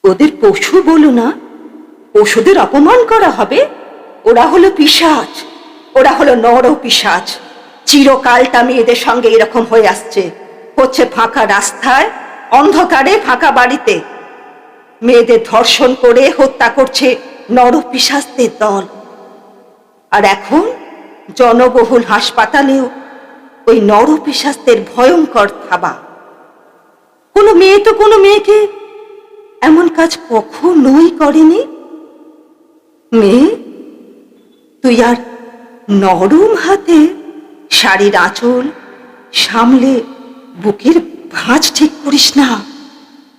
ওদের পশু বলো না, পশুদের অপমান করা হবে? ওরা হলো পিশাচ, ওরা হলো নর পিশাচ। চিরকালটা মেয়েদের সঙ্গে এরকম হয়ে আসছে, হচ্ছে ফাঁকা রাস্তায়, অন্ধকারে, ফাঁকা বাড়িতে মেয়েদের ধর্ষণ করে হত্যা করছে নর পিশাচদের দল। আর এখন জনবহুল হাসপাতালেও ওই নর পিশাচদের ভয়ঙ্কর থাবা। কোনো মেয়ে তো কোনো মেয়েকে এমন কাজ কখনোই করেনি। মেয়ে, তুই আর নরম হাতে শাড়ির আঁচল সামলে বুকের ভাঁজ ঠিক করিস না।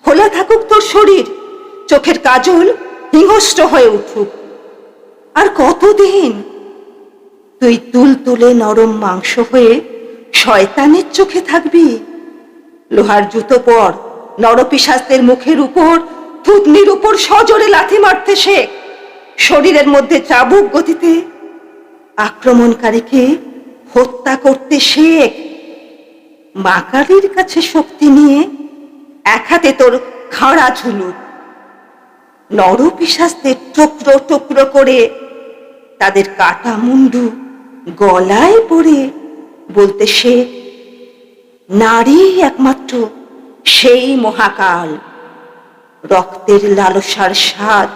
খোলা থাকুক তোর শরীর, চোখের কাজল হিংস্র হয়ে উঠুক। আর কতদিন তুই তুলতুলে নরম মাংস হয়ে শয়তানের চোখে থাকবি? লোহার জুতো পর, নরপিশাচদের মুখের উপর, থুতনির উপর সজোরে লাথি মারতে শেখ। শরীরের মধ্যে চাবুক গতিতে আক্রমণকারীকে হত্যা করতে শেখ। মা কালীর কাছে শক্তি নিয়ে এক হাতে তোর খাড়া ঝুলুক। নরপিশাচদের টুকরো টুকরো করে তাদের কাটা মুন্ডু গলায় পড়ে বলতে শেখ, নারী একমাত্র সেই মহাকাল, রক্তের লালসার স্বাদ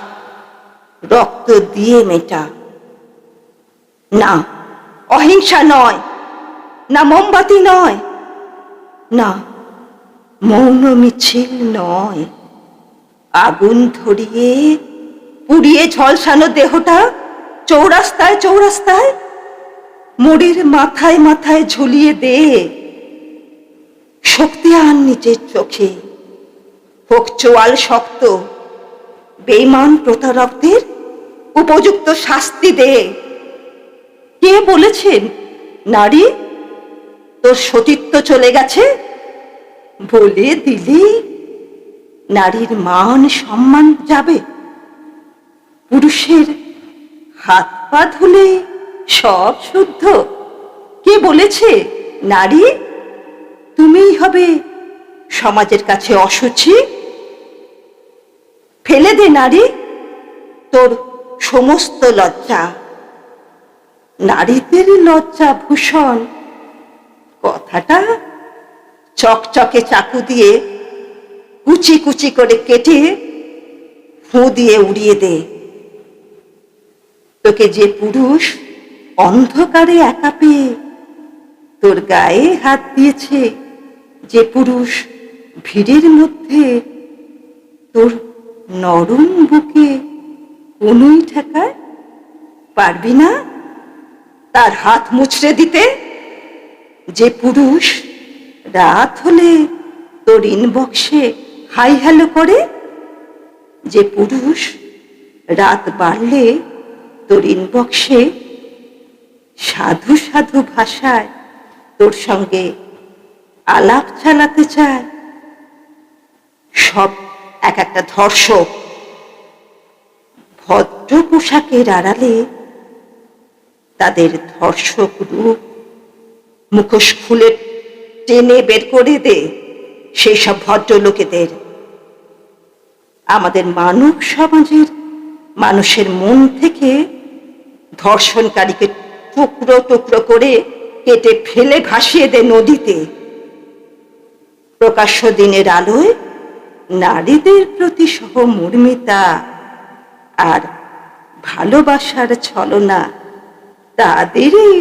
রক্ত দিয়ে মেটা। না, অহিংসা নয়, না মোমবাতি নয়, না মৌন মিছিল নয়। আগুন ধরিয়ে পুড়িয়ে ঝলসানো দেহটা চৌরাস্তায় চৌরাস্তায়, মুড়ির মাথায় মাথায় ঝুলিয়ে দে। শক্তি আন নিজের চোখে, হোক চোয়াল শক্ত। বেঈমান প্রতারকদের উপযুক্ত শাস্তি দে। কে বলেছেন নারী তোর সতীত্ব চলে গেছে? বলে দিলি নারীর মান সম্মান যাবে? পুরুষের হাত পা ধুলে সব শুদ্ধ? কে বলেছে নারী তুমিই হবে সমাজের কাছে অশুচি? ফেলে দে নারী তোর সমস্ত লজ্জা। নারীদের লজ্জা ভূষণ কথাটা চকচকে চাকু দিয়ে কুচি কুচি করে কেটে ফুঁ দিয়ে উড়িয়ে দে। তোকে যে পুরুষ অন্ধকারে একা পেয়ে তোর গায়ে হাত দিয়েছে, যে পুরুষ ভিড়ের মধ্যে তোর নরম বুকে কোনই ঠেকায়, পারবি না তার হাত মুচড়ে দিতে? যে পুরুষ রাত হলে তোর ইনবক্সে হাই হ্যালো করে, যে পুরুষ রাত বাড়লে তোর ইনবক্সে সাধু সাধু ভাষায় তোর সঙ্গে আলাপ চালাতে চায়, সব এক একটা ধর্ষক। ভদ্র পোশাকের আড়ালে তাদের ধর্ষক রূপ মুখোশ খুলে টেনে বের করে দে সেই সব ভদ্রলোকেদের। আমাদের মানব সমাজের মানুষের মন থেকে ধর্ষণকারীকে টুকরো টুকরো করে কেটে ফেলে ভাসিয়ে দে নদীতে। প্রকাশ্য দিনের আলোয় নারীদের প্রতি সহমর্মিতা আর ভালোবাসার ছলনা তাদেরই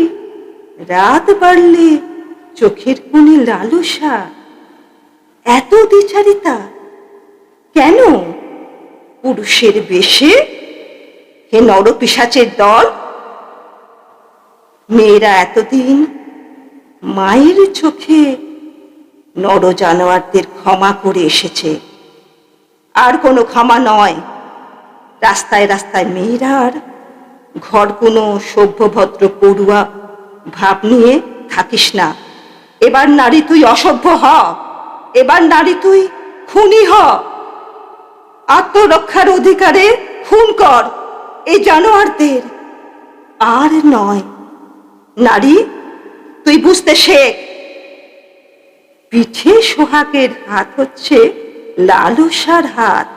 রাত বাড়লে চোখের কোণে লালসা। এত দ্বিচারিতা কেন পুরুষের বেশে? হে নরপিশাচের দল! মেয়েরা এতদিন মায়ের চোখে নর জানোয়ারদের ক্ষমা করে এসেছে, আর কোনো ক্ষমা নয়। রাস্তায় রাস্তায় মেয়েরা আর ঘর কোনো সভ্যভদ্র পড়ুয়া ভাব নিয়ে থাকিস না। এবার নারী তুই অসভ্য হ, এবার নারী তুই খুনি হ। আত্মরক্ষার অধিকারে খুন কর এই জানোয়ারদের, আর নয়। নারী তুই বুঝতে শেখ, পিঠে সোহাগের হাত হচ্ছে লালসার হাত।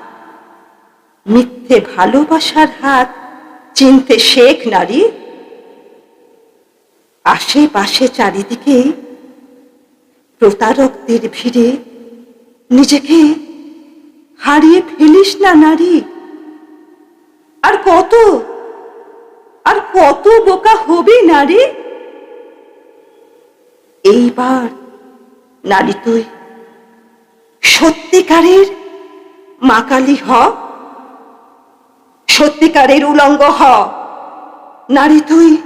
মিথ্যে ভালোবাসার হাত চিনতে শেখ নারী। আশেপাশে চারিদিকে প্রতারকদের ভিড়ে নিজেকে হারিয়ে ফেলিস না নারী। আর কত বোকা হবি নারী। এইবার নারী তুই সত্যিকারের মা কালী হ, সত্যিকারের উলঙ্গ হ। নারী তুই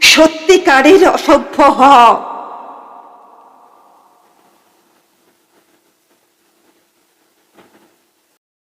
সত্যিকারের অসভ্য হ।